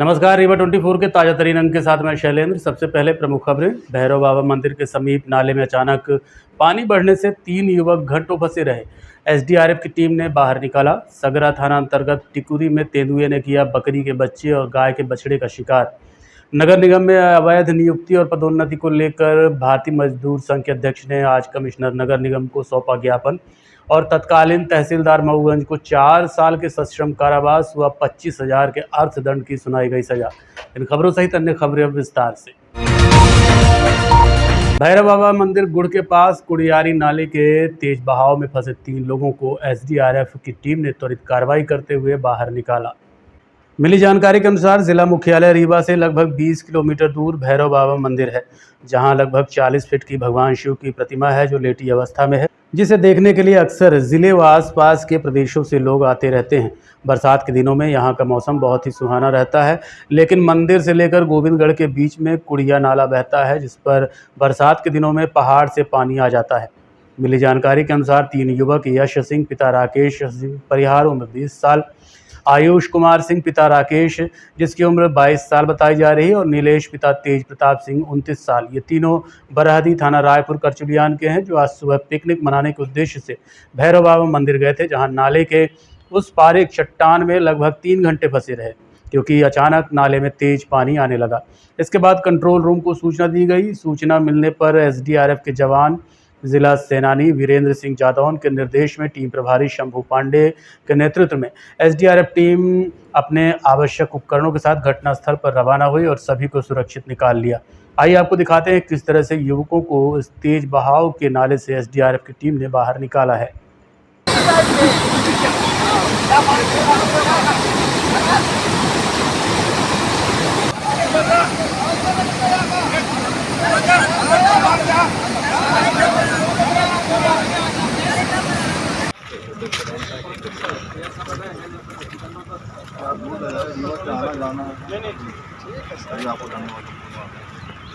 नमस्कार। रीवा 24 के ताज़ा तरीन अंक के साथ मैं शैलेंद्र। सबसे पहले प्रमुख खबरें। भैरव बाबा मंदिर के समीप नाले में अचानक पानी बढ़ने से 3 युवक घंटों फंसे रहे। एसडीआरएफ की टीम ने बाहर निकाला। सगरा थाना अंतर्गत टिकुरी में तेंदुए ने किया बकरी के बच्चे और गाय के बछड़े का शिकार। नगर निगम में अवैध नियुक्ति और पदोन्नति को लेकर भारतीय मजदूर संघ के अध्यक्ष ने आज कमिश्नर नगर निगम को सौंपा ज्ञापन और तत्कालीन तहसीलदार मऊगंज को 4 साल के सश्रम कारावास व 25,000 के अर्थदंड की सुनाई गई सजा। इन खबरों सहित अन्य खबरें अब विस्तार से। भैरव बाबा मंदिर गुड़ के पास कुड़ियारी नाले के तेज बहाव में फंसे 3 लोगों को एसडीआरएफ की टीम ने त्वरित कार्रवाई करते हुए बाहर निकाला। मिली जानकारी के अनुसार जिला मुख्यालय रीवा से लगभग 20 किलोमीटर दूर भैरव बाबा मंदिर है, जहां लगभग 40 फीट की भगवान शिव की प्रतिमा है जो लेटी अवस्था में है, जिसे देखने के लिए अक्सर जिले व आसपास के प्रदेशों से लोग आते रहते हैं। बरसात के दिनों में यहाँ का मौसम बहुत ही सुहाना रहता है, लेकिन मंदिर से लेकर गोविंदगढ़ के बीच में कुड़िया नाला बहता है, जिस पर बरसात के दिनों में पहाड़ से पानी आ जाता है। मिली जानकारी के अनुसार 3 युवक यश सिंह पिता राकेश सिंह परिहार उम्र 20 साल, आयुष कुमार सिंह पिता राकेश जिसकी उम्र 22 साल बताई जा रही है और नीलेश पिता तेज प्रताप सिंह 29 साल, ये तीनों बरहदी थाना रायपुर करचुलियान के हैं, जो आज सुबह पिकनिक मनाने के उद्देश्य से भैरव बाबा मंदिर गए थे, जहां नाले के उस पार एक चट्टान में लगभग 3 घंटे फंसे रहे, क्योंकि अचानक नाले में तेज पानी आने लगा। इसके बाद कंट्रोल रूम को सूचना दी गई। सूचना मिलने पर एसडीआरएफ के जवान, जिला सेनानी वीरेंद्र सिंह जादौन के निर्देश में टीम प्रभारी शंभू पांडे के नेतृत्व में एसडीआरएफ टीम अपने आवश्यक उपकरणों के साथ घटनास्थल पर रवाना हुई और सभी को सुरक्षित निकाल लिया। आइए आपको दिखाते हैं किस तरह से युवकों को इस तेज बहाव के नाले से एसडीआरएफ की टीम ने बाहर निकाला है।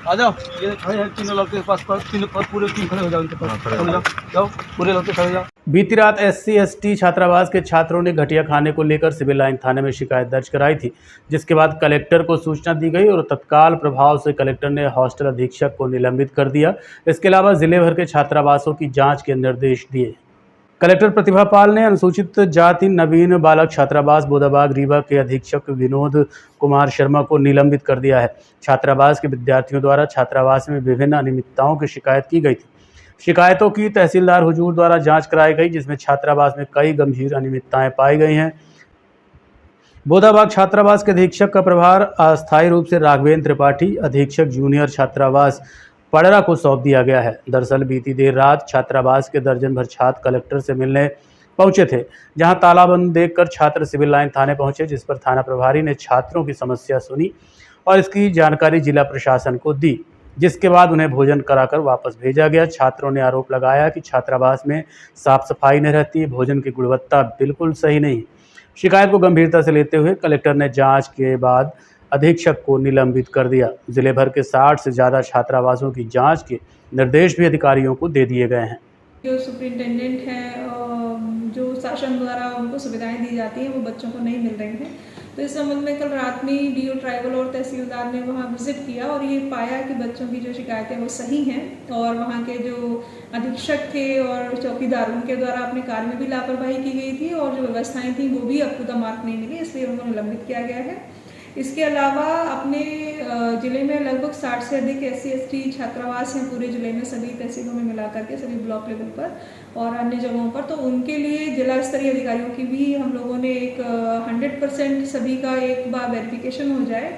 आ जाओ, ये खड़े हैं तीनों लोग के पास, पूरे टीम खड़े हो जाओ, उनके पास खड़े हो जाओ, पूरे लोग खड़े हो जाओ। बीती रात SC/ST छात्रावास के छात्रों ने घटिया खाने को लेकर सिविल लाइन थाने में शिकायत दर्ज कराई थी, जिसके बाद कलेक्टर को सूचना दी गई और तत्काल प्रभाव से कलेक्टर ने हॉस्टल अधीक्षक को निलंबित कर दिया। इसके अलावा जिले भर के छात्रावासों की जांच के निर्देश दिए। कलेक्टर प्रतिभा पाल ने अनुसूचित जाति नवीन बालक छात्रावास बोदाबाग रीवा के अधीक्षक विनोद कुमार शर्मा को निलंबित कर दिया है। छात्रावास के विद्यार्थियों द्वारा छात्रावास में विभिन्न अनियमितताओं की शिकायत की गई थी। शिकायतों की तहसीलदार हुजूर द्वारा जांच कराई गई, जिसमें छात्रावास में कई गंभीर अनियमितताएं पाई गई हैं। बोदाबाग छात्रावास के अधीक्षक का प्रभार अस्थायी रूप से राघवेंद्र त्रिपाठी, अधीक्षक जूनियर छात्रावास पड़रा को सौंप दिया गया है। दरअसल बीती देर रात छात्रावास के दर्जन भर छात्र कलेक्टर से मिलने पहुंचे थे, जहां तालाबंद देखकर छात्र सिविल लाइन थाने पहुंचे, जिस पर थाना प्रभारी ने छात्रों की समस्या सुनी और इसकी जानकारी जिला प्रशासन को दी, जिसके बाद उन्हें भोजन कराकर वापस भेजा गया। छात्रों ने आरोप लगाया कि छात्रावास में साफ सफाई नहीं रहती, भोजन की गुणवत्ता बिल्कुल सही नहीं। शिकायत को गंभीरता से लेते हुए कलेक्टर ने जांच के बाद अधीक्षक को निलंबित कर दिया। जिले भर के 60 से ज़्यादा छात्रावासों की जांच के निर्देश भी अधिकारियों को दे दिए गए हैं। जो सुपरिटेंडेंट हैं, जो शासन द्वारा उनको सुविधाएं दी जाती हैं, वो बच्चों को नहीं मिल रही हैं। तो इस संबंध में कल रात में डीओ ट्राइबल और तहसीलदार ने वहां विजिट किया और ये पाया कि बच्चों की जो शिकायतें वो सही हैं और वहां के जो अधीक्षक थे और चौकीदार, उनके द्वारा अपने कार्य में भी लापरवाही की गई थी और जो व्यवस्थाएं थी वो भी अपुदा मार्क नहीं मिली, इसलिए उनको निलंबित किया गया है। इसके अलावा अपने ज़िले में लगभग 60 से अधिक SC/ST छात्रावास हैं पूरे ज़िले में, सभी तहसीलों में मिलाकर के, सभी ब्लॉक लेवल पर और अन्य जगहों पर। तो उनके लिए जिला स्तरीय अधिकारियों की भी हम लोगों ने एक 100% सभी का एक बार वेरिफिकेशन हो जाए,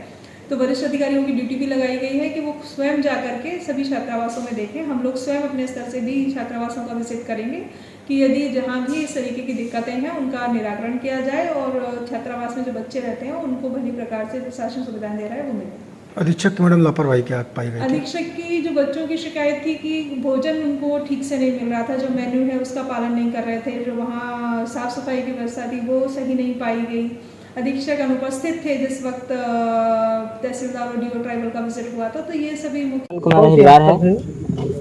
तो वरिष्ठ अधिकारियों की ड्यूटी भी लगाई गई है कि वो स्वयं जा करके सभी छात्रावासों में देखें। हम लोग स्वयं अपने स्तर से भी छात्रावासों का विजिट करेंगे कि यदि जहाँ भी इस तरीके की दिक्कतें हैं उनका निराकरण किया जाए और छात्रावास में जो बच्चे रहते हैं उनको भली प्रकार से प्रशासन सुविधाएं दे रहा है वो मिले। अधीक्षक की मैडम लापरवाही क्या पाई गई? अधीक्षक की जो बच्चों की शिकायत थी कि भोजन उनको ठीक से नहीं मिल रहा था, जो मेन्यू है उसका पालन नहीं कर रहे थे, जो वहाँ साफ सफाई की व्यवस्था थी वो सही नहीं पाई गई। अधीक्षक अनुपस्थित थे जिस वक्त तहसीलदार और डीओ ट्राइबल का विजिट हुआ था। तो ये सभी मुख्य कुमार हिरवार है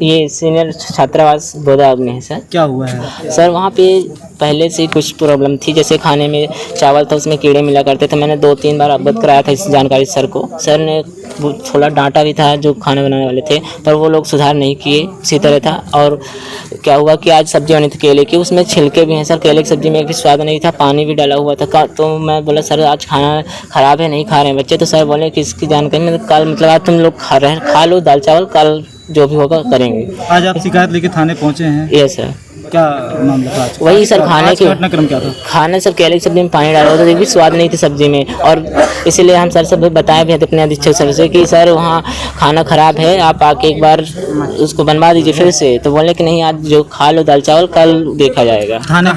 ये सीनियर छात्रावास बोदाबाग में है सर। क्या हुआ है? सर वहाँ पे पहले से कुछ प्रॉब्लम थी, जैसे खाने में चावल था उसमें कीड़े मिला करते थे। मैंने 2-3 बार अवगत कराया था इस जानकारी सर को। सर ने वो थोड़ा डांटा भी था जो खाना बनाने वाले थे, पर वो लोग सुधार नहीं किए, इसी तरह था। और क्या हुआ कि आज सब्जी बनी थी केले की, उसमें छिलके भी हैं सर। केले की सब्जी में भी स्वाद नहीं था, पानी भी डाला हुआ था। तो मैं बोला सर आज खाना ख़राब है, नहीं खा रहे हैं बच्चे। तो सर बोले कि इसकी जानकारी में कल मतलब आज तुम लोग खा लो दाल चावल, कल जो भी होगा करेंगे। आज आप शिकायत लेके थाने पहुंचे हैं? ये सर क्या मामला था आज? वही सर खाने के घटनाक्रम क्या था? खाने सर केले की सब्जी में पानी डाला होता था, भी स्वाद नहीं थी सब्जी में। और इसीलिए हम सर से बताए भी अपने अधीक्षक सर से कि सर वहाँ खाना ख़राब है, आप आके एक बार उसको बनवा दीजिए फिर से। तो बोले कि नहीं आज जो खा लो दाल चावल, कल देखा जाएगा। थाने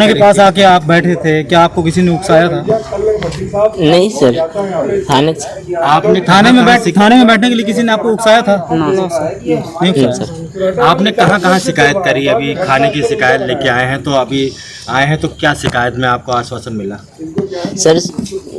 के पास आके आप बैठे थे, क्या आपको किसी ने उकसाया था? नहीं सर, आपने थाने में बैठने के लिए किसी ने आपको उकसाया था? नहीं सर। आपने कहाँ शिकायत करी? अभी खाने की शिकायत लेके आए हैं, तो अभी आए हैं तो क्या शिकायत में आपको आश्वासन मिला? सर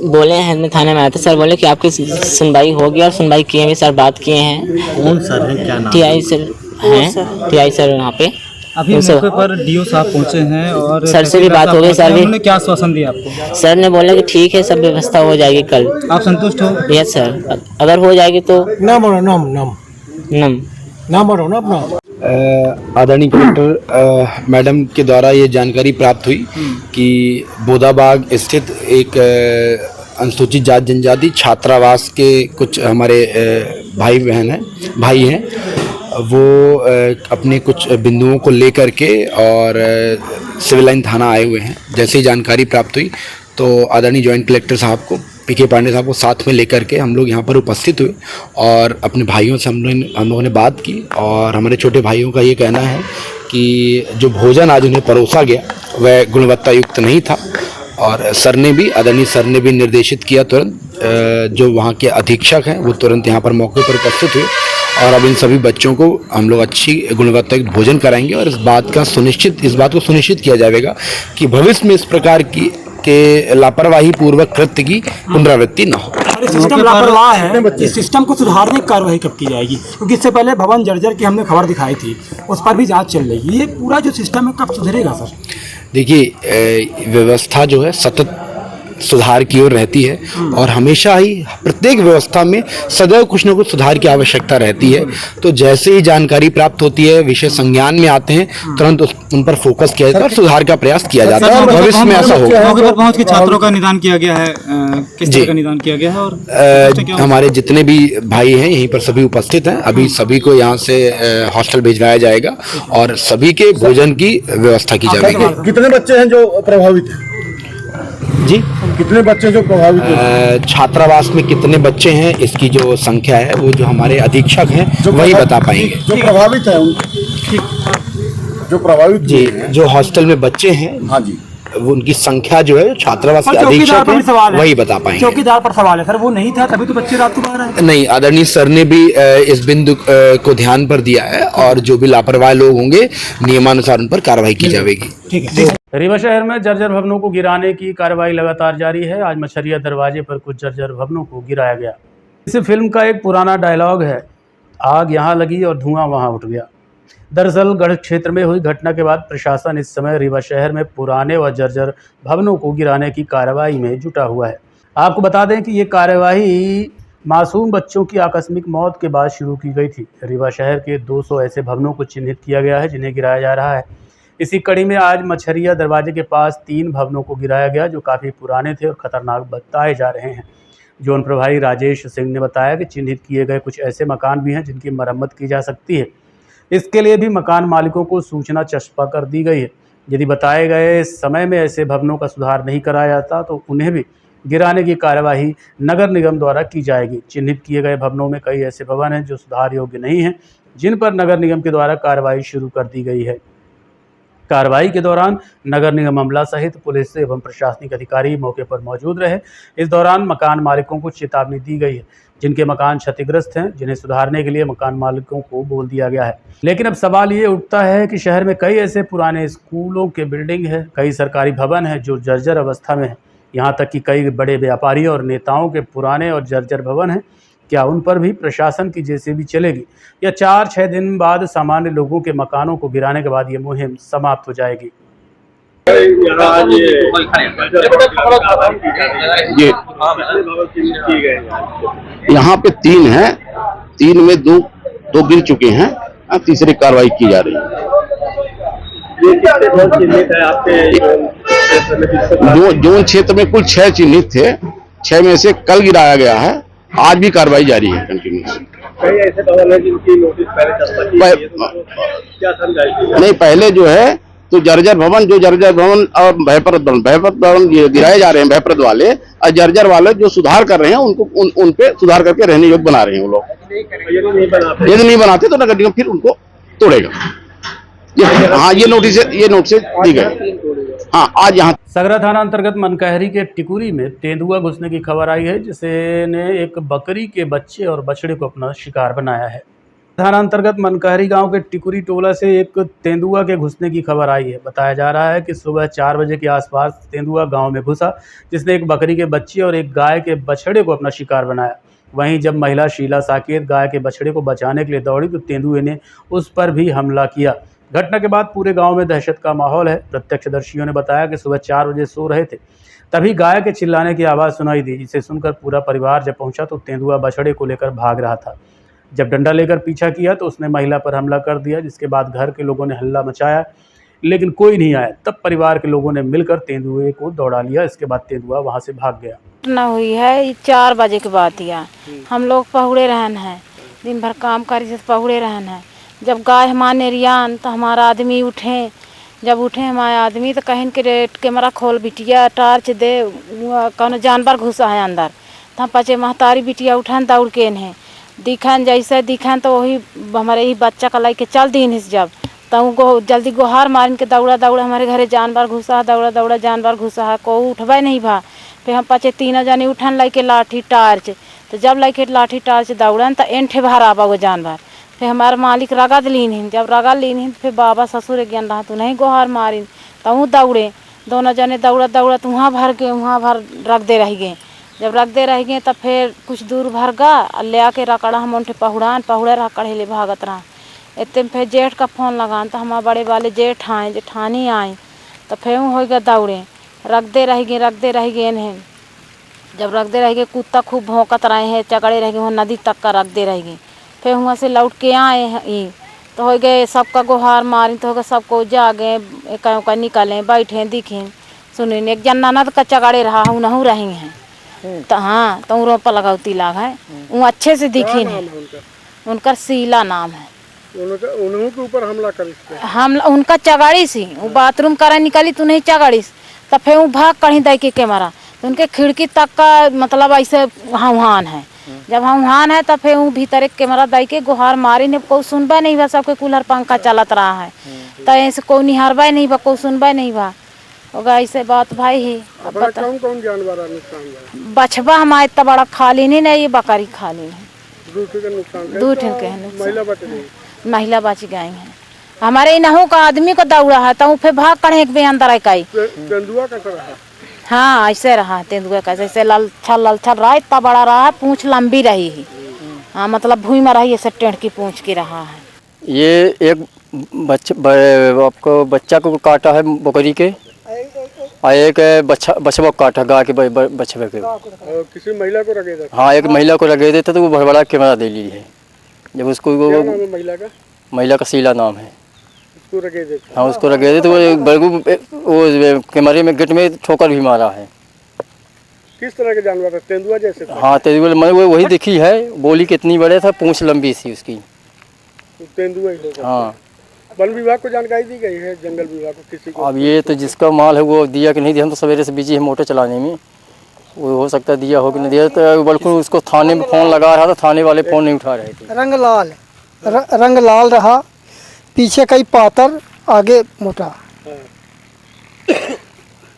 बोले हैं मैं थाने में आया था, सर बोले कि आपकी सुनवाई होगी और सुनवाई किए हैं सर, बात किए हैं। कौन सर है, क्या नाम? TI सर हैं, TI सर वहाँ पे। अभी मौके पर DO साहब पहुंचे हैं और सर से भी बात हो गई। सर उन्होंने क्या आश्वासन दिया आपको? सर ने बोला कि ठीक है सब व्यवस्था हो जाएगी कल। आप संतुष्ट हो? यस सर, अगर हो जाएगी तो नाम बढ़ो ना अपना। आदरणीय कलेक्टर मैडम के द्वारा ये जानकारी प्राप्त हुई कि बोदाबाग स्थित एक अनुसूचित जाति जनजाति छात्रावास के कुछ हमारे भाई हैं वो अपने कुछ बिंदुओं को लेकर के और सिविल लाइन थाना आए हुए हैं। जैसे ही जानकारी प्राप्त हुई तो आदरणीय जॉइंट कलेक्टर साहब को PK पांडे साहब को साथ में लेकर के हम लोग यहाँ पर उपस्थित हुए और अपने भाइयों से हम लोगों ने बात की। और हमारे छोटे भाइयों का ये कहना है कि जो भोजन आज उन्हें परोसा गया वह गुणवत्ता युक्त नहीं था। और आदरणीय सर ने भी निर्देशित किया तुरंत, जो वहाँ के अधीक्षक हैं वो तुरंत यहाँ पर मौके पर उपस्थित हुए और अब इन सभी बच्चों को हम लोग अच्छी गुणवत्ता युक्त भोजन कराएंगे और इस बात को सुनिश्चित किया जाएगा कि भविष्य में इस प्रकार की के लापरवाही पूर्वक कृत्य की पुनरावृत्ति न हो। सिस्टम लापरवाह है, इस सिस्टम को सुधारने की कार्रवाई कब की जाएगी? क्योंकि इससे पहले भवन जर्जर की हमने खबर दिखाई थी, उस पर भी जांच चल रही है। ये पूरा जो सिस्टम है कब सुधरेगा सर? देखिए व्यवस्था जो है सतत सुधार की ओर रहती है और हमेशा ही प्रत्येक व्यवस्था में सदैव कुछ न कुछ सुधार की आवश्यकता रहती है। तो जैसे ही जानकारी प्राप्त होती है, विषय संज्ञान में आते हैं, तुरंत उन पर फोकस किया जाता है और सुधार का प्रयास किया जाता है और भविष्य में ऐसा होगा। मौके पर पहुंच के छात्रों का निदान किया गया है, किस तरह का निदान किया गया है? और हमारे जितने भी भाई हैं यहीं पर सभी उपस्थित हैं। अभी सभी को यहाँ से हॉस्टल भिजवाया जाएगा और सभी के भोजन की व्यवस्था की जाएगी। कितने बच्चे हैं जो प्रभावित हैं? जी, कितने बच्चे जो प्रभावित हैं? छात्रावास में कितने बच्चे हैं इसकी जो संख्या है वो जो हमारे अधीक्षक हैं वही बता पाएंगे। जो प्रभावित जी, जो हॉस्टल में बच्चे हैं, हाँ जी, वो उनकी संख्या जो है छात्रावास के अधीक्षक हैं वही बता पाएंगे। चौकीदार पर सवाल है सर, वो नहीं था तभी तो बच्चे रात को बाहर आए। नहीं, आदरणीय सर ने भी इस बिंदु को ध्यान पर दिया है और जो भी लापरवाह लोग होंगे नियमानुसार उन पर कार्रवाई की जाएगी। ठीक है। रीवा शहर में जर्जर भवनों को गिराने की कार्रवाई लगातार जारी है। आज मछरिया दरवाजे पर कुछ जर्जर भवनों को गिराया गया। इस फिल्म का एक पुराना डायलॉग है, आग यहाँ लगी और धुआं वहाँ उठ गया। दरअसल गढ़ क्षेत्र में हुई घटना के बाद प्रशासन इस समय रीवा शहर में पुराने व जर्जर भवनों को गिराने की कार्रवाई में जुटा हुआ है। आपको बता दें कि ये कार्यवाही मासूम बच्चों की आकस्मिक मौत के बाद शुरू की गई थी। रीवा शहर के 200 ऐसे भवनों को चिन्हित किया गया है जिन्हें गिराया जा रहा है। इसी कड़ी में आज मछरिया दरवाजे के पास 3 भवनों को गिराया गया जो काफ़ी पुराने थे और ख़तरनाक बताए जा रहे हैं। जोन प्रभारी राजेश सिंह ने बताया कि चिन्हित किए गए कुछ ऐसे मकान भी हैं जिनकी मरम्मत की जा सकती है। इसके लिए भी मकान मालिकों को सूचना चस्पा कर दी गई है। यदि बताए गए समय में ऐसे भवनों का सुधार नहीं कराया जाता तो उन्हें भी गिराने की कार्यवाही नगर निगम द्वारा की जाएगी। चिन्हित किए गए भवनों में कई ऐसे भवन हैं जो सुधार योग्य नहीं हैं, जिन पर नगर निगम के द्वारा कार्रवाई शुरू कर दी गई है। कार्रवाई के दौरान नगर निगम अमला सहित पुलिस एवं प्रशासनिक अधिकारी मौके पर मौजूद रहे। इस दौरान मकान मालिकों को चेतावनी दी गई है। जिनके मकान क्षतिग्रस्त हैं, जिन्हें सुधारने के लिए मकान मालिकों को बोल दिया गया है। लेकिन अब सवाल ये उठता है कि शहर में कई ऐसे पुराने स्कूलों के बिल्डिंग है, कई सरकारी भवन हैं जो जर्जर अवस्था में है। यहाँ तक कि कई बड़े व्यापारियों और नेताओं के पुराने और जर्जर भवन हैं क्या उन पर भी प्रशासन की जेसीबी चलेगी या 4-6 दिन बाद सामान्य लोगों के मकानों को गिराने के बाद ये मुहिम समाप्त हो जाएगी? ये यहाँ पे 3 हैं, 3 में दो गिर चुके हैं, तीसरी कार्रवाई की जा रही है। जोन क्षेत्र में कुल 6 चिन्हित थे, 6 में से कल गिराया गया है, आज भी कार्रवाई जारी है कंटिन्यूस। नहीं, पहले जो है तो जर्जर भवन और भयप्रद भवन गिराए जा रहे हैं, भयप्रद वाले, और जर्जर वाले जो सुधार कर रहे हैं उनको उन पे सुधार करके रहने योग्य बना रहे हैं वो लोग। यदि नहीं बनाते तो नगर निगम फिर उनको तोड़ेगा। हाँ, ये नोटिस दी गई। हाँ, आज यहाँ सगरा थाना अंतर्गत मनकहरी के टिकुरी में तेंदुआ घुसने की खबर आई है, जिसने एक बकरी के बच्चे और बछड़े को अपना शिकार बनाया है। थाना अंतर्गत मनकहरी गांव के टिकुरी टोला से एक तेंदुआ के घुसने की खबर आई है। बताया जा रहा है कि सुबह 4 बजे के आसपास तेंदुआ गांव में घुसा, जिसने एक बकरी के बच्चे और एक गाय के बछड़े को अपना शिकार बनाया। वहीं जब महिला शीला साकेत गाय के बछड़े को बचाने के लिए दौड़ी तो तेंदुए ने उस पर भी हमला किया। घटना के बाद पूरे गांव में दहशत का माहौल है। प्रत्यक्षदर्शियों ने बताया कि सुबह 4 बजे सो रहे थे, तभी गाय के चिल्लाने की आवाज़ सुनाई दी, जिसे सुनकर पूरा परिवार जब पहुंचा तो तेंदुआ बछड़े को लेकर भाग रहा था। जब डंडा लेकर पीछा किया तो उसने महिला पर हमला कर दिया, जिसके बाद घर के लोगों ने हल्ला मचाया, लेकिन कोई नहीं आया। तब परिवार के लोगों ने मिलकर तेंदुए को दौड़ा लिया। इसके बाद तेंदुआ वहां से भाग गया। घटना हुई है 4 बजे के बाद या हम लोग पहुड़े रहन हैं, दिन भर काम करी से पहुड़े रहन हैं। जब गाय हमारे रियान तो हमारा आदमी उठे, जब उठे हमारे आदमी तो कहीं के रेट कैमरा खोल बिटिया टॉर्च दे, कौन जानवर घुसा है अंदर। तो हम पचे महतारी बिटिया उठन दौड़ के इन्हें दिखन, जैसे दिखन तो वही हमारे ही बच्चा का लेके चल दी। जब तो उनको जल्दी गुहार मारन के दौड़ा हमारे घरे जानवर घुसा, दौड़ा जानवर घुसा है, को उठबे नहीं भा। फिर हम पचे 3 जने उठन लेके लाठी टॉर्च, तो जब लेके लाठी टॉर्च दौड़न तो एंठे बाहर आवा वो जानवर। फिर हमारे मालिक रगद लीन, जब रगद लीन फिर बाबा ससुर ज्ञान रहा तो नहीं गुहार मारिन, तो वो दौड़े, दोनों जने दौड़ा तो वहाँ भर रख दे रह गए। जब रख दे रह गए तब फिर कुछ दूर भर गा ले आके रकड़ा हम उनके पहुड़े रकड़े ले भागत रहा। इतने फिर जेठ का फ़ोन लगान तो हमारे बड़े वाले जेठानी आए, तो फिर हो गया दौड़े, रख दे रह गए इन्हें। जब रख दे रह गए कुत्ता खूब भौंकत रहे हैं, चगड़े रह गए वहाँ नदी तक का रख दे रह गए। फिर वहाँ से लौट के आए हैं तो हो गए सबका गुहार मारी, तो हो गए सबको जागे एक निकले बैठे दिखें सुने। एक जन ननद का चगड़े रहा हूँ नहू रही हैं तो हाँ, तो रोपा लगावती लाग है वो अच्छे से दिखी नहीं। उनका शीला नाम है। उन्होंने के ऊपर हमला कर हम उनका चगाड़ी सी वो बाथरूम करा निकली तो नहीं चगाड़ी, तो फिर वो भाग कहीं दे के कैमरा, तो उनके खिड़की तक का मतलब ऐसे हान है। जब हान है तो फिर वो भीतर एक कैमरा दे के गुहार मारी ने, कोई सुनबा नहीं बा, सबके कूलर पंखा चलत रहा है, तो ऐसे कोई निहारबा नहीं बा, कोई सुनबा नहीं बा। होगा ऐसे बात भाई है। कौन जानवर नुकसान? बछवा हमारे इतना बड़ा खाली नहीं, ये बकरी खाली है। दो ठन के महिला बच गई है। हमारे इनहू का आदमी को दौड़ा है तो फिर भाग कर एक अंदर आई। हाँ ऐसे रहा तेंदुआ का, जैसे ललछल रहा, इतना बड़ा रहा, पूंछ लंबी रही है। हाँ मतलब भूमि में रही ऐसे टेढ़ की पूंछ की रहा है। ये एक आपको बच्चा को काटा है बकरी के, और एक बछवा काटा गाय के बछवे के। किसी महिला को रगे थे? हाँ एक महिला को रगे थे, तो वो बड़ा कैमरा दे ली है। जब उसको महिला का शीला नाम है, उसको रगे थे। हाँ उसको रगे थे, तो वो कैमरे में गेट में ठोकर भी मारा है। किस तरह के जानवर है? तेंदुआ जैसे? हाँ तेंदुआ, मैंने वही देखी है, बोली कितनी बड़े था, पूंछ लंबी सी उसकी। तेंदुआ ही होगा। हाँ वन विभाग को जानकारी दी गई है? जंगल विभाग को किसी को? अब ये तो जिसका माल है वो दिया कि नहीं दिया, हम तो सवेरे से बिजी है मोटर चलाने में, वो हो सकता है दिया हो कि नहीं दिया। तो बल्कि उसको थाने में फ़ोन लगा रहा था, थाने वाले फ़ोन नहीं उठा रहे थे। रंग लाल रहा, पीछे कई पातर, आगे मोटा।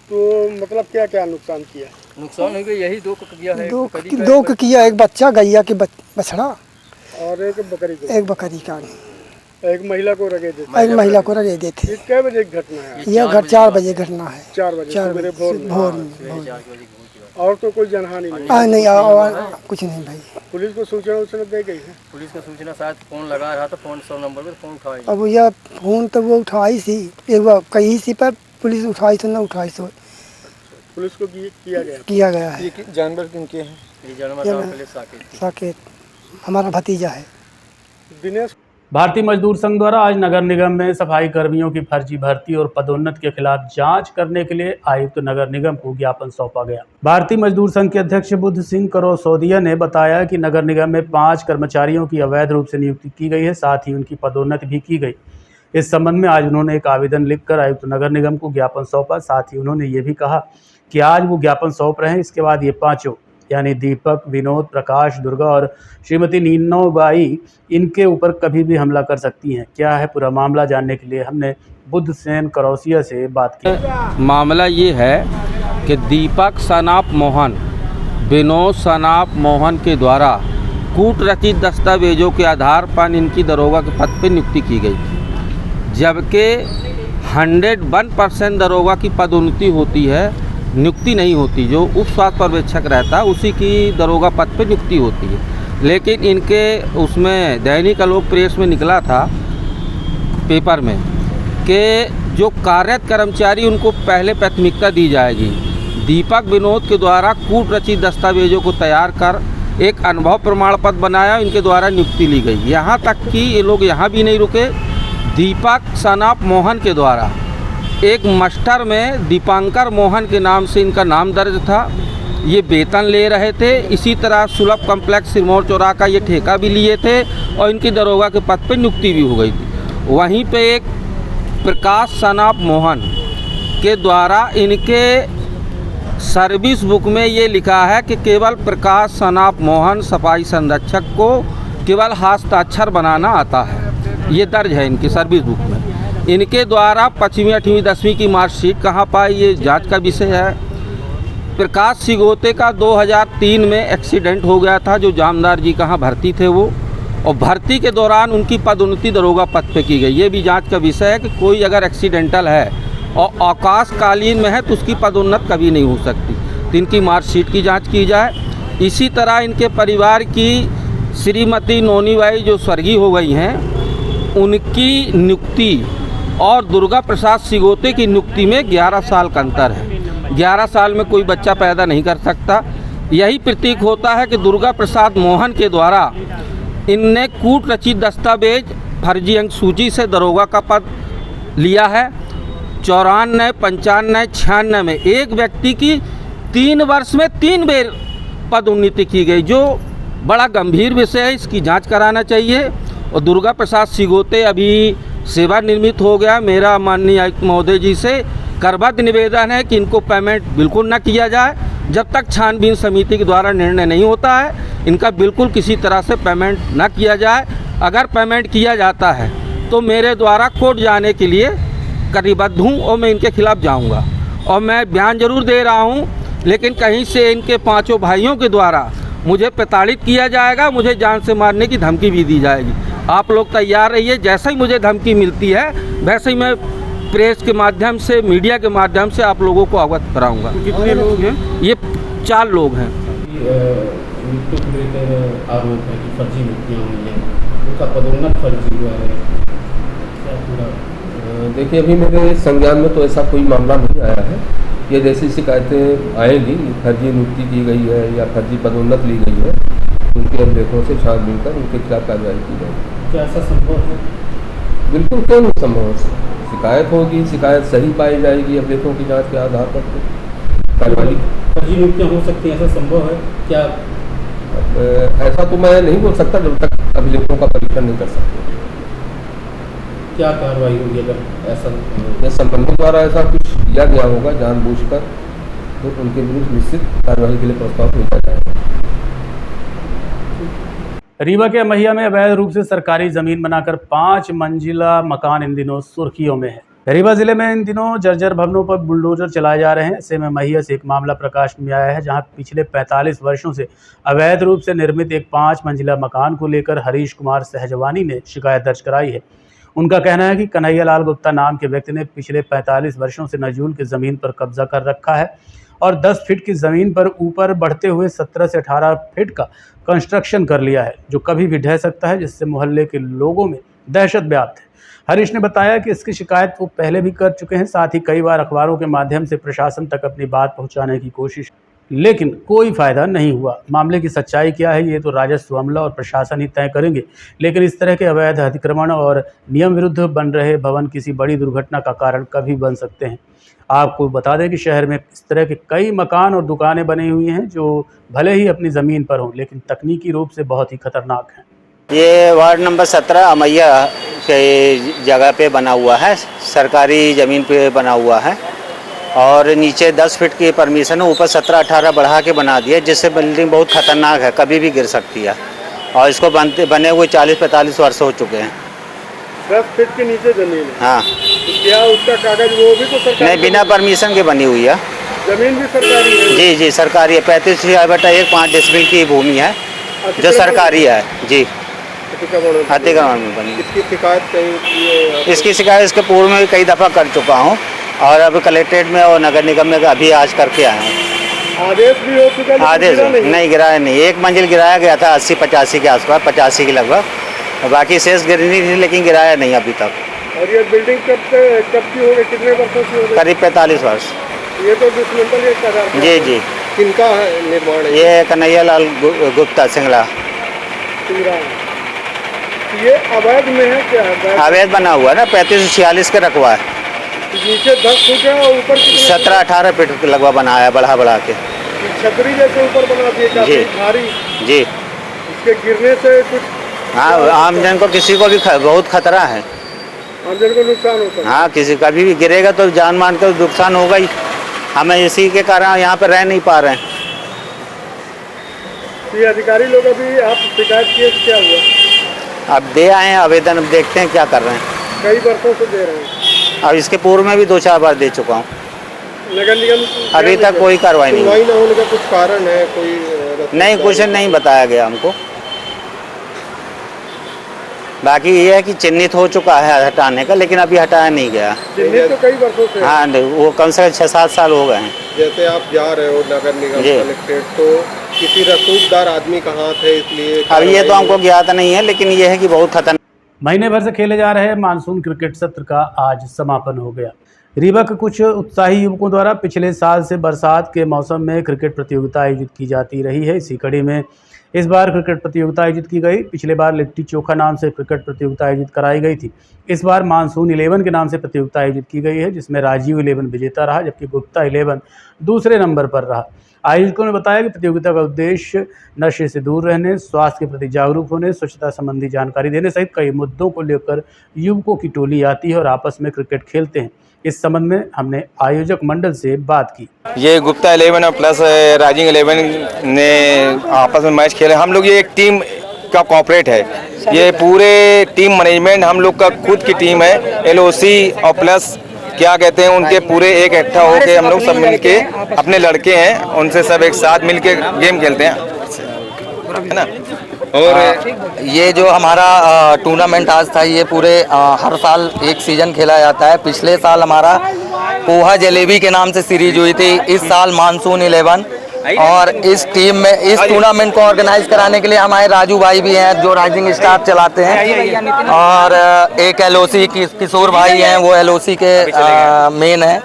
तो मतलब क्या क्या नुकसान किया? नुकसान हो गया यही दो को किया है। दो को किया, एक बच्चा गैया के बछड़ा और एक बकरी का। एक महिला को रगे थे? एक महिला को रगे थे। कितने बजे घटना है? यह 4 बजे घटना है। 4 बजे भोर में। और तो कोई जनहानि नहीं? नहीं और कुछ नहीं भाई। पुलिस को सूचना दे गई है? पुलिस को सूचना शायद फ़ोन लगा रहा था, फ़ोन 100 नंबर पर फ़ोन उठाई। अब यह फ़ोन तो वो उठाई थी, एक बार कही सी पर पुलिस उठाई तो ना उठाई तो पुलिस को किया गया है। ये जानवर किनके हैं? ये जानवर पहले साकेत हमारा भतीजा है। दिनेश। भारतीय मजदूर संघ द्वारा आज नगर निगम में सफाई कर्मियों की फर्जी भर्ती और पदोन्नति के खिलाफ जांच करने के लिए आयुक्त नगर निगम को ज्ञापन सौंपा गया। भारतीय मजदूर संघ के अध्यक्ष बुद्ध सिंह करौसौदिया ने बताया कि नगर निगम में 5 कर्मचारियों की अवैध रूप से नियुक्ति की गई है, साथ ही उनकी पदोन्नति भी की गई। इस संबंध में आज उन्होंने एक आवेदन लिखकर आयुक्त नगर निगम को ज्ञापन सौंपा। साथ ही उन्होंने ये भी कहा कि आज वो ज्ञापन सौंप रहे हैं, इसके बाद ये पांचों यानी दीपक, विनोद, प्रकाश, दुर्गा और श्रीमती नीनोबाई इनके ऊपर कभी भी हमला कर सकती हैं। क्या है पूरा मामला जानने के लिए हमने बुद्ध सेन करौसिया से बात की। मामला ये है कि दीपक सनाप मोहन, विनोद सनाप मोहन के द्वारा कूट रचित दस्तावेजों के आधार पर इनकी दरोगा के पद पर नियुक्ति की गई थी, जबकि 101% दरोगा की पदोन्नति होती है, नियुक्ति नहीं होती। जो उप स्वास्थ्य पर्यवेक्षक रहता है उसी की दरोगा पद पर नियुक्ति होती है। लेकिन इनके उसमें दैनिक आलोक प्रेस में निकला था पेपर में कि जो कार्यरत कर्मचारी उनको पहले प्राथमिकता दी जाएगी। दीपक, विनोद के द्वारा कूट रचित दस्तावेजों को तैयार कर एक अनुभव प्रमाण पत्र बनाया, इनके द्वारा नियुक्ति ली गई। यहाँ तक कि ये लोग यहाँ भी नहीं रुके। दीपक सनाप मोहन के द्वारा एक मास्टर में दीपांकर मोहन के नाम से इनका नाम दर्ज था, ये वेतन ले रहे थे। इसी तरह सुलभ कॉम्प्लेक्स सिरमौर चौराहा का ये ठेका भी लिए थे और इनकी दरोगा के पद पर नियुक्ति भी हो गई थी। वहीं पे एक प्रकाश सनाप मोहन के द्वारा इनके सर्विस बुक में ये लिखा है कि केवल प्रकाश सनाप मोहन सफाई संरक्षक को केवल हस्ताक्षर बनाना आता है, ये दर्ज है इनकी सर्विस बुक में। इनके द्वारा 5वीं 8वीं 10वीं की मार्कशीट कहाँ पाई, ये जांच का विषय है। प्रकाश सिगोते का 2003 में एक्सीडेंट हो गया था, जो जामदार जी कहाँ भर्ती थे वो, और भर्ती के दौरान उनकी पदोन्नति दरोगा पद पे की गई। ये भी जांच का विषय है कि कोई अगर एक्सीडेंटल है और आकाशकालीन में है तो उसकी पदोन्नति कभी नहीं हो सकती। तो इनकी मार्कशीट की जाँच की जाए। इसी तरह इनके परिवार की श्रीमती नोनीबाई जो स्वर्गीय हो गई हैं, उनकी नियुक्ति और दुर्गा प्रसाद सिगोते की नियुक्ति में 11 साल का अंतर है। 11 साल में कोई बच्चा पैदा नहीं कर सकता। यही प्रतीक होता है कि दुर्गा प्रसाद मोहन के द्वारा इनने कूट रचित दस्तावेज फर्जी अंक सूची से दरोगा का पद लिया है। 94, 95, 96 में एक व्यक्ति की 3 वर्ष में 3 बार पदोन्नति की गई, जो बड़ा गंभीर विषय है, इसकी जांच कराना चाहिए। और दुर्गा प्रसाद सिगोते अभी सेवानिवृत्त हो गया। मेरा माननीय आयुक्त महोदय जी से करबद्ध निवेदन है कि इनको पेमेंट बिल्कुल न किया जाए जब तक छानबीन समिति के द्वारा निर्णय नहीं होता है। इनका बिल्कुल किसी तरह से पेमेंट न किया जाए। अगर पेमेंट किया जाता है तो मेरे द्वारा कोर्ट जाने के लिए कटिबद्ध हूँ और मैं इनके खिलाफ जाऊँगा। और मैं बयान जरूर दे रहा हूँ, लेकिन कहीं से इनके 5 भाइयों के द्वारा मुझे प्रताड़ित किया जाएगा, मुझे जान से मारने की धमकी भी दी जाएगी। आप लोग तैयार रहिए। जैसे ही मुझे धमकी मिलती है वैसे ही मैं प्रेस के माध्यम से, मीडिया के माध्यम से आप लोगों को अवगत कराऊंगा। कितने लोग हैं? ये 4 लोग हैं। आरोप है कि फर्जी नियुक्तियाँ हुई हैं, उनका पदोन्नति फर्जी हुआ है, क्या पूरा? देखिए, अभी मेरे संज्ञान में तो ऐसा कोई मामला नहीं आया है। ये जैसी शिकायतें आएंगी, फर्जी नियुक्ति की गई है या फर्जी पदोन्नति ली गई है, उनके अभिलेखों से छानबीन कर उनके खिलाफ कार्रवाई की जाएगी। क्या ऐसा संभव है? बिल्कुल, क्यों नहीं संभव है। शिकायत होगी, शिकायत सही पाई जाएगी, अभिलेखों की जांच के आधार पर कार्रवाई। फर्जी नियुक्तियाँ हो सकती हैं, ऐसा संभव है क्या? ऐसा तो मैं नहीं बोल सकता जब तक अभिलेखों का परीक्षण नहीं कर सकते। क्या कार्रवाई होगी अगर ऐसा या संबंधित द्वारा ऐसा कुछ किया गया होगा जानबूझकर, तो उनके विरुद्ध निश्चित कार्रवाई के लिए प्रस्ताव भेजा जाएगा। रीवा के महिया में अवैध रूप से सरकारी जमीन बनाकर 5 मंजिला मकान इन दिनों सुर्खियों में है। रीवा जिले में इन दिनों जर्जर भवनों पर बुलडोजर चलाए जा रहे हैं। ऐसे में महिया से एक मामला प्रकाश में आया है, जहां पिछले 45 वर्षों से अवैध रूप से निर्मित एक 5 मंजिला मकान को लेकर हरीश कुमार सहजवानी ने शिकायत दर्ज कराई है। उनका कहना है कि कन्हैया लाल गुप्ता नाम के व्यक्ति ने पिछले 45 वर्षों से नजूल की ज़मीन पर कब्जा कर रखा है और 10 फीट की ज़मीन पर ऊपर बढ़ते हुए 17 से 18 फीट का कंस्ट्रक्शन कर लिया है, जो कभी भी ढह सकता है, जिससे मोहल्ले के लोगों में दहशत व्याप्त है। हरीश ने बताया कि इसकी शिकायत वो पहले भी कर चुके हैं, साथ ही कई बार अखबारों के माध्यम से प्रशासन तक अपनी बात पहुंचाने की कोशिश, लेकिन कोई फायदा नहीं हुआ। मामले की सच्चाई क्या है, ये तो राजस्व अमला और प्रशासन ही तय करेंगे, लेकिन इस तरह के अवैध अतिक्रमण और नियम विरुद्ध बन रहे भवन किसी बड़ी दुर्घटना का कारण कभी बन सकते हैं। आपको बता दें कि शहर में इस तरह के कई मकान और दुकानें बनी हुई हैं, जो भले ही अपनी ज़मीन पर हों, लेकिन तकनीकी रूप से बहुत ही खतरनाक हैं। ये वार्ड नंबर 17 अमैया के जगह पे बना हुआ है, सरकारी ज़मीन पे बना हुआ है और नीचे 10 फीट की परमिशन है, ऊपर 17-18 बढ़ा के बना दिया, जिससे बिल्डिंग बहुत ख़तरनाक है, कभी भी गिर सकती है और इसको बने हुए 40-45 वर्ष हो चुके हैं। 10 फीट के नीचे ज़मीन है? हाँ। तो क्या उसका कागज वो भी तो सरकारी? नहीं, बिना परमिशन के बनी हुई है। ज़मीन भी सरकारी है? जी जी सरकारी है, 35/1 5 डेसिबल की भूमि है जो सरकारी है जी, अतिक्रमण में बनी। इसकी शिकायत कहीं की है? इसकी शिकायत इसके पूर्व में भी कई दफ़ा कर चुका हूँ और अब कलेक्ट्रेट में और नगर निगम में अभी आज करके आए हैं। आदेश भी हो चुका है? आदेश नहीं गिराया नहीं, एक मंजिल गिराया गया था 80-85 के आसपास, 85 के लगभग, बाकी शेष गिरनी थी लेकिन गिराया नहीं अभी तक। और ये बिल्डिंग कब की हो गई, कितने वर्षों की हो गई? करीब 45 वर्ष। ये तो डिसमेंटल के कगार पर? जी जी। किनका निर्माण है? ये कन्हैया लाल गुप्ता सिंगला। ये अवैध में है क्या? अवैध बना हुआ है ना, 35-46 के रखवा है। नीचे 10 फीट है और ऊपर 17-18 फीट लगवा बनाया है, बढ़ा के छतरी जैसे ऊपर बना दिए, काफी भारी जी। इसके गिरने से कुछ? हाँ, आमजन को किसी को भी बहुत खतरा है, आमजन को नुकसान होता है। हाँ, किसी कभी भी गिरेगा तो जान मान का नुकसान होगा ही। हमें इसी के कारण यहाँ पे रह नहीं पा रहे हैं। ये अधिकारी लोग अभी आप शिकायत किए तो क्या हुआ? अब दे आए हैं आवेदन, अब देखते हैं क्या कर रहे हैं। कई वर्षों से दे रहे हैं? अब इसके पूर्व में भी 2-4 बार दे चुका हूँ, नगर निगम अभी तक कोई कार्रवाई नहीं। ना होने का कुछ कारण है? कोई नहीं, कुछ नहीं बताया गया हमको। बाकी ये है कि चिन्हित हो चुका है हटाने का, लेकिन अभी हटाया नहीं गया। चिन्हित तो कई वर्षों से? हाँ, वो कम से कम 6-7 साल हो गए हैं। जैसे आप जा रहे हो नगर निगम कलेक्ट्रेट, तो किसी रसूखदार आदमी कहाँ थे इसलिए? अब ये तो हमको ज्ञात नहीं है, लेकिन ये है कि बहुत खतरनाक। महीने भर से खेले जा रहे मानसून क्रिकेट सत्र का आज समापन हो गया। रीवा के कुछ उत्साही युवकों द्वारा पिछले साल से बरसात के मौसम में क्रिकेट प्रतियोगिता आयोजित की जाती रही है। इसी कड़ी में इस बार क्रिकेट प्रतियोगिता आयोजित की गई। पिछले बार लिट्टी चोखा नाम से क्रिकेट प्रतियोगिता आयोजित कराई गई थी। इस बार मानसून 11 के नाम से प्रतियोगिता आयोजित की गई है, जिसमें राजीव 11 विजेता रहा, जबकि गुप्ता 11 दूसरे नंबर पर रहा। आयोजकों ने बताया कि प्रतियोगिता का उद्देश्य नशे से दूर रहने, स्वास्थ्य के प्रति जागरूक होने, स्वच्छता संबंधी जानकारी देने सहित कई मुद्दों को लेकर युवकों की टोली आती है और आपस में क्रिकेट खेलते हैं। इस संबंध में हमने आयोजक मंडल से बात की। ये गुप्ता 11 और प्लस राइजिंग 11 ने आपस में मैच खेले। हम लोग ये एक टीम का कॉर्पोरेट है, ये पूरे टीम मैनेजमेंट हम लोग का खुद की टीम है। LOC और प्लस क्या कहते हैं उनके पूरे एक इकट्ठा होके हम लोग सब मिलके, अपने लड़के हैं उनसे सब एक साथ मिलके गेम खेलते हैं, है ना। और ये जो हमारा टूर्नामेंट आज था, ये पूरे हर साल एक सीजन खेला जाता है। पिछले साल हमारा पोहा जलेबी के नाम से सीरीज हुई थी, इस साल मानसून 11। और इस टीम में इस टूर्नामेंट को ऑर्गेनाइज कराने के लिए हमारे राजू भाई भी हैं जो राइजिंग स्टार चलाते हैं, और एक LOC किशोर भाई हैं, वो LOC के मेन हैं।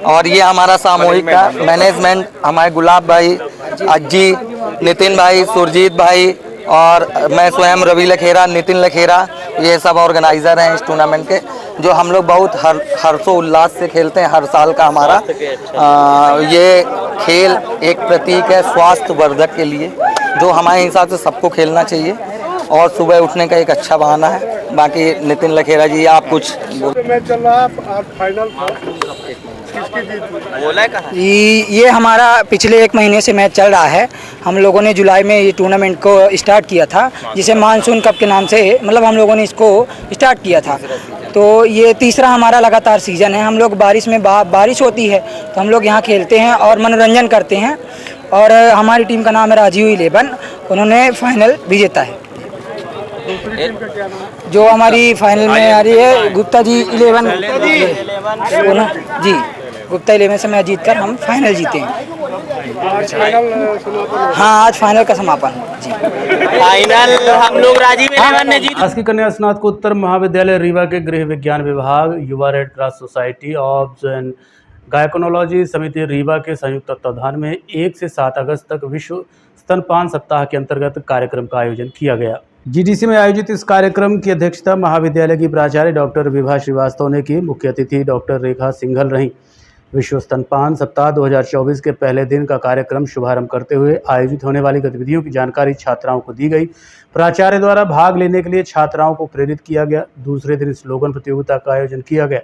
और ये हमारा सामूहिक का मैनेजमेंट हमारे गुलाब भाई, अज्जी, नितिन भाई, सुरजीत भाई और मैं स्वयं रवि लखेरा, नितिन लखेरा, ये सब ऑर्गेनाइज़र हैं इस टूर्नामेंट के, जो हम लोग बहुत हर्षोल्लास से खेलते हैं। हर साल का हमारा ये खेल एक प्रतीक है स्वास्थ्य वर्धक के लिए, जो हमारे हिसाब से सबको खेलना चाहिए और सुबह उठने का एक अच्छा बहाना है। बाकी नितिन लखेरा जी आप कुछ मैच चल रहा है, आज फाइनल ये हमारा पिछले 1 महीने से मैच चल रहा है। हम लोगों ने जुलाई में ये टूर्नामेंट को स्टार्ट किया था, जिसे मानसून कप के नाम से मतलब हम लोगों ने इसको स्टार्ट किया था। तो ये तीसरा हमारा लगातार सीज़न है। हम लोग बारिश में बारिश होती है तो हम लोग यहाँ खेलते हैं और मनोरंजन करते हैं। और हमारी टीम का नाम है राजीव 11, उन्होंने फाइनल भी जीता है। जो हमारी फाइनल में आ रही है गुप्ता जी 11 जी। गुप्ता 11 से मैच जीतकर हम फाइनल जीते हैं। आज फाइनल समापन हाँ, आज फाइनल का समापन जी। फाइनल हम लोग राजीव 11 ने जीत। शासकीय कन्या स्नातकोत्तर महाविद्यालय रीवा के गृह विज्ञान विभाग, युवा red cross society of and gynaecology समिति रीवा के संयुक्त तत्वाधान में 1 से 7 अगस्त तक विश्व स्तनपान सप्ताह के अंतर्गत कार्यक्रम का आयोजन किया गया। जीडीसी में आयोजित इस कार्यक्रम की अध्यक्षता महाविद्यालय की प्राचार्य डॉक्टर विभा श्रीवास्तव ने की। मुख्य अतिथि डॉक्टर रेखा सिंघल रहीं। विश्व स्तनपान सप्ताह 2024 के पहले दिन का कार्यक्रम शुभारंभ करते हुए आयोजित होने वाली गतिविधियों की जानकारी छात्राओं को दी गई। प्राचार्य द्वारा भाग लेने के लिए छात्राओं को प्रेरित किया गया। दूसरे दिन स्लोगन प्रतियोगिता का आयोजन किया गया।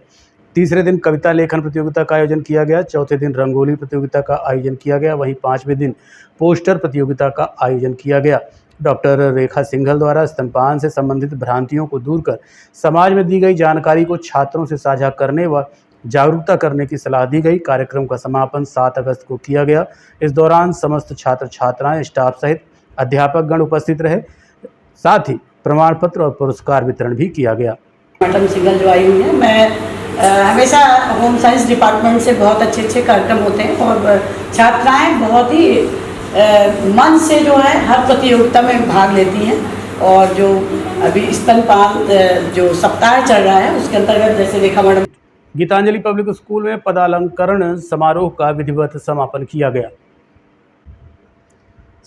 तीसरे दिन कविता लेखन प्रतियोगिता का आयोजन किया गया। चौथे दिन रंगोली प्रतियोगिता का आयोजन किया गया। वहीं 5वें दिन पोस्टर प्रतियोगिता का आयोजन किया गया। डॉक्टर रेखा सिंघल द्वारा स्तनपान से संबंधित भ्रांतियों को दूर कर समाज में दी गई जानकारी को छात्रों से साझा करने व जागरूकता करने की सलाह दी गई। कार्यक्रम का समापन 7 अगस्त को किया गया। इस दौरान समस्त छात्र छात्राएं, स्टाफ सहित अध्यापक गण उपस्थित रहे। साथ ही प्रमाण पत्र और पुरस्कार वितरण भी किया गया। मैडम सिंघल जो आई हुई है, मैं हमेशा होम साइंस डिपार्टमेंट से बहुत अच्छे कार्यक्रम होते हैं और छात्राएं बहुत ही मन से जो है हर प्रतियोगिता में भाग लेती हैं। और जो अभी स्तनपान जो सप्ताह चल रहा है उसके अंतर्गत जैसे रेखा मैडम। गीतांजलि पब्लिक स्कूल में पदालंकरण समारोह का विधिवत समापन किया गया।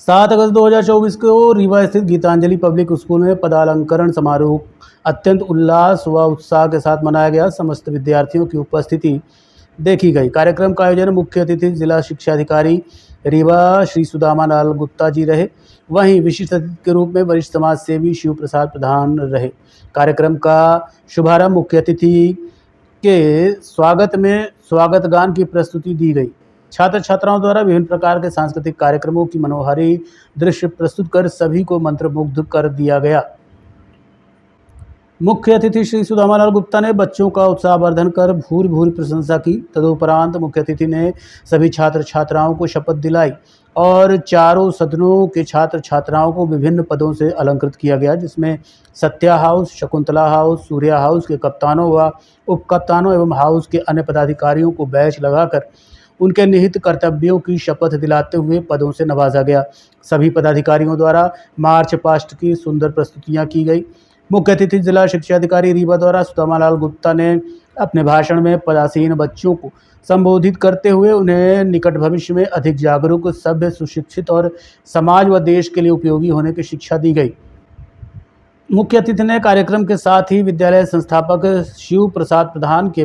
7 अगस्त 2024 को रीवा स्थित गीतांजलि पब्लिक स्कूल में पदालंकरण समारोह अत्यंत उल्लास व उत्साह के साथ मनाया गया। समस्त विद्यार्थियों की उपस्थिति देखी गई। कार्यक्रम का आयोजन मुख्य अतिथि जिला शिक्षा अधिकारी रीवा श्री सुदामा लाल गुप्ता जी रहे। वहीं विशिष्ट अतिथि के रूप में वरिष्ठ समाज सेवी शिव प्रसाद प्रधान रहे। कार्यक्रम का शुभारंभ मुख्य अतिथि के स्वागत में स्वागत गान की प्रस्तुति दी गई। छात्र छात्राओं द्वारा विभिन्न प्रकार के सांस्कृतिक कार्यक्रमों की मनोहारी दृश्य प्रस्तुत कर सभी को मंत्रमुग्ध कर दिया गया। मुख्य अतिथि श्री सुदामालाल गुप्ता ने बच्चों का उत्साहवर्धन कर भूरि भूरि प्रशंसा की। तदुपरांत मुख्य अतिथि ने सभी छात्र छात्राओं को शपथ दिलाई और चारों सदनों के छात्र छात्राओं को विभिन्न पदों से अलंकृत किया गया, जिसमें Satya house, Shakuntala house, Surya house के कप्तानों व उप कप्तानों एवं हाउस के अन्य पदाधिकारियों को बैच लगाकर उनके निहित कर्तव्यों की शपथ दिलाते हुए पदों से नवाजा गया। सभी पदाधिकारियों द्वारा मार्च पास्ट की सुंदर प्रस्तुतियां की गई। मुख्य अतिथि जिला शिक्षा अधिकारी रीवा द्वारा सुदामालाल गुप्ता ने अपने भाषण में पदासीन बच्चों को संबोधित करते हुए उन्हें निकट भविष्य में अधिक जागरूक, सभ्य, सुशिक्षित और समाज व देश के लिए उपयोगी होने की शिक्षा दी गई। मुख्य अतिथि ने कार्यक्रम के साथ ही विद्यालय संस्थापक शिव प्रसाद प्रधान के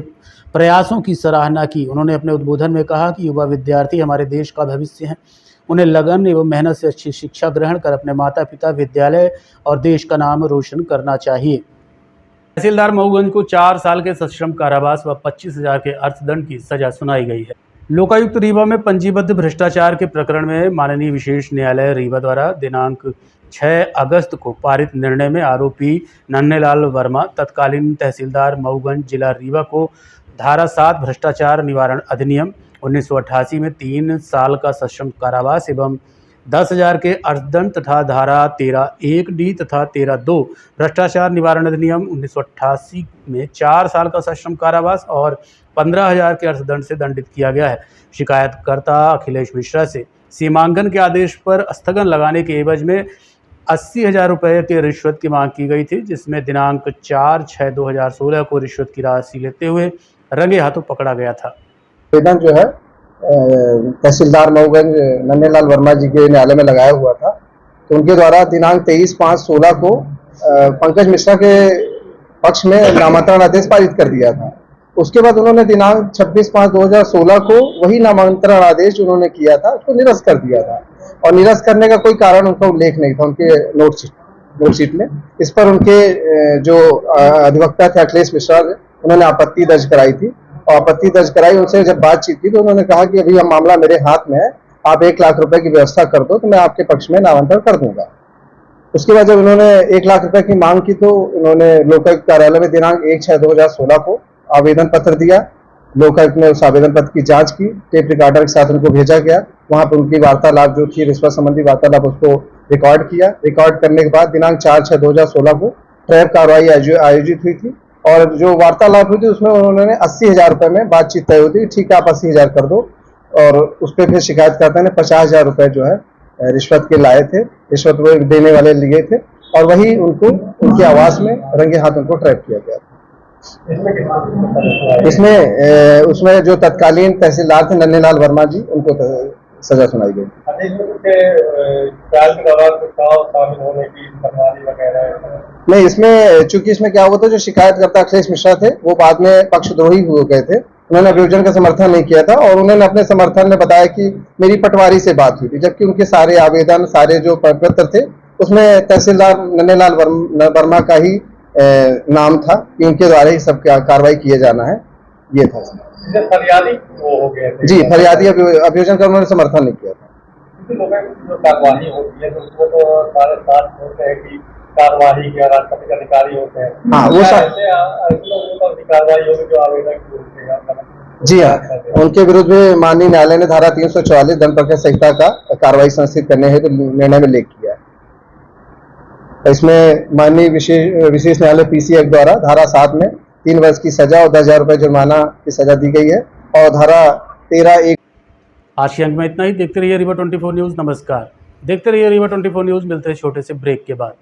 प्रयासों की सराहना की। उन्होंने अपने उद्बोधन में कहा कि युवा विद्यार्थी हमारे देश का भविष्य हैं। उन्हें लगन एवं मेहनत से अच्छी शिक्षा ग्रहण कर अपने माता पिता, विद्यालय और देश का नाम रोशन करना चाहिए। तहसीलदार मऊगंज को 4 साल के सश्रम कारावास व 25,000 के अर्थदंड की सजा सुनाई गई है। लोकायुक्त रीवा में पंजीबद्ध भ्रष्टाचार के प्रकरण में माननीय विशेष न्यायालय रीवा द्वारा दिनांक 6 अगस्त को पारित निर्णय में आरोपी नन्हेलाल वर्मा, तत्कालीन तहसीलदार मऊगंज, जिला रीवा को धारा 7 भ्रष्टाचार निवारण अधिनियम 1988 में 3 साल का सश्रम कारावास एवं 10,000 के अर्थदंड तथा धारा 13(1)(d) तथा 13(2) भ्रष्टाचार निवारण अधिनियम 1988 में 4 साल का सश्रम कारावास और 15,000 के अर्थदंड से दंडित किया गया है। शिकायतकर्ता अखिलेश मिश्रा से सीमांकन के आदेश पर स्थगन लगाने के एवज में 80,000 रुपये के रिश्वत की मांग की गई थी, जिसमें दिनांक 4/6/2016 को रिश्वत की राशि लेते हुए रंगे हाथों पकड़ा गया था। आवेदन जो है तहसीलदार मऊगंज नन्हेलाल वर्मा जी के न्यायालय में लगाया हुआ था, तो उनके द्वारा दिनांक 23/5/16 को पंकज मिश्रा के पक्ष में नामांतरण आदेश पारित कर दिया था। उसके बाद उन्होंने दिनांक 26/5/2016 को वही नामांतरण आदेश उन्होंने किया था, उसको निरस्त कर दिया था और निरस्त करने का कोई कारण उनका उल्लेख नहीं था उनके नोटशीट में। इस पर उनके जो अधिवक्ता थे अखिलेश मिश्रा, उन्होंने आपत्ति दर्ज कराई थी और आपत्ति दर्ज कराई। उनसे जब बातचीत की तो उन्होंने कहा कि अभी हम मामला मेरे हाथ में है, आप 1 लाख रुपए की व्यवस्था कर दो तो मैं आपके पक्ष में नामांतरण कर दूंगा। उसके बाद जब उन्होंने 1 लाख रुपए की मांग की तो उन्होंने लोकायुक्त कार्यालय में दिनांक 1/6/2016 को आवेदन पत्र दिया। लोकायुक्त ने उस आवेदन पत्र की जांच की, टेप रिकॉर्डर के साथ उनको भेजा गया। वहां पर उनकी वार्तालाप जो थी, रिश्वत संबंधी वार्तालाप, उसको रिकॉर्ड किया। रिकॉर्ड करने के बाद दिनांक 4/6/2016 को ट्रैप कार्रवाई आयोजित हुई थी और जो वार्तालाप हुई थी उसमें उन्होंने 80,000 रुपये में बातचीत तय हुई थी, ठीक है आप 80,000 कर दो, और उस पर फिर शिकायतकर्ता ने 50,000 रुपये जो है रिश्वत के लाए थे, रिश्वत वो देने वाले लिए थे, और वही उनको उनके आवास में रंगे हाथ उनको ट्रैप किया गया था। इसमें उसमें जो तत्कालीन तहसीलदार थे नन्हेलाल वर्मा जी, उनको सजा सुनाई गई। नहीं, इसमें चूंकि इसमें क्या हुआ था, जो शिकायतकर्ता अखिलेश मिश्रा थे वो बाद में पक्षद्रोही हो गए थे, उन्होंने अभियोजन का समर्थन नहीं किया था और उन्होंने अपने समर्थन में बताया कि मेरी पटवारी से बात हुई थी, जबकि उनके सारे आवेदन, सारे जो पत्र थे उसमें तहसीलदार नन्हेलाल वर्मा का ही नाम था कि उनके द्वारा ही सब कार्रवाई किए जाना है, ये था। फरियादी वो हो गए थे जी, फरियादी अभियोजन का उन्होंने समर्थन नहीं किया था। जो कार्यवाही होती है तो उसको तो सारे साथ होते हैं कि कार्यवाही के राष्ट्रपति के अधिकारी होते हैं। हाँ, वो कार्रवाई होगी जो आवेदक होते हैं। जी हाँ, उनके विरुद्ध में माननीय न्यायालय ने धारा 344 दंड प्रक्रिया संहिता का कार्रवाई संस्थित करने हेतु निर्णय में उल्लेख किया है। इसमें माननीय विशेष न्यायालय पीसी एक्ट द्वारा धारा 7 में 3 वर्ष की सजा और 10,000 रुपये जुर्माना की सजा दी गई है, और धारा 13(1)। आज के अंक में इतना ही। देखते रहिए रीवा 24 न्यूज़। नमस्कार। देखते रहिए रीवा 24 न्यूज़। मिलते हैं छोटे से ब्रेक के बाद।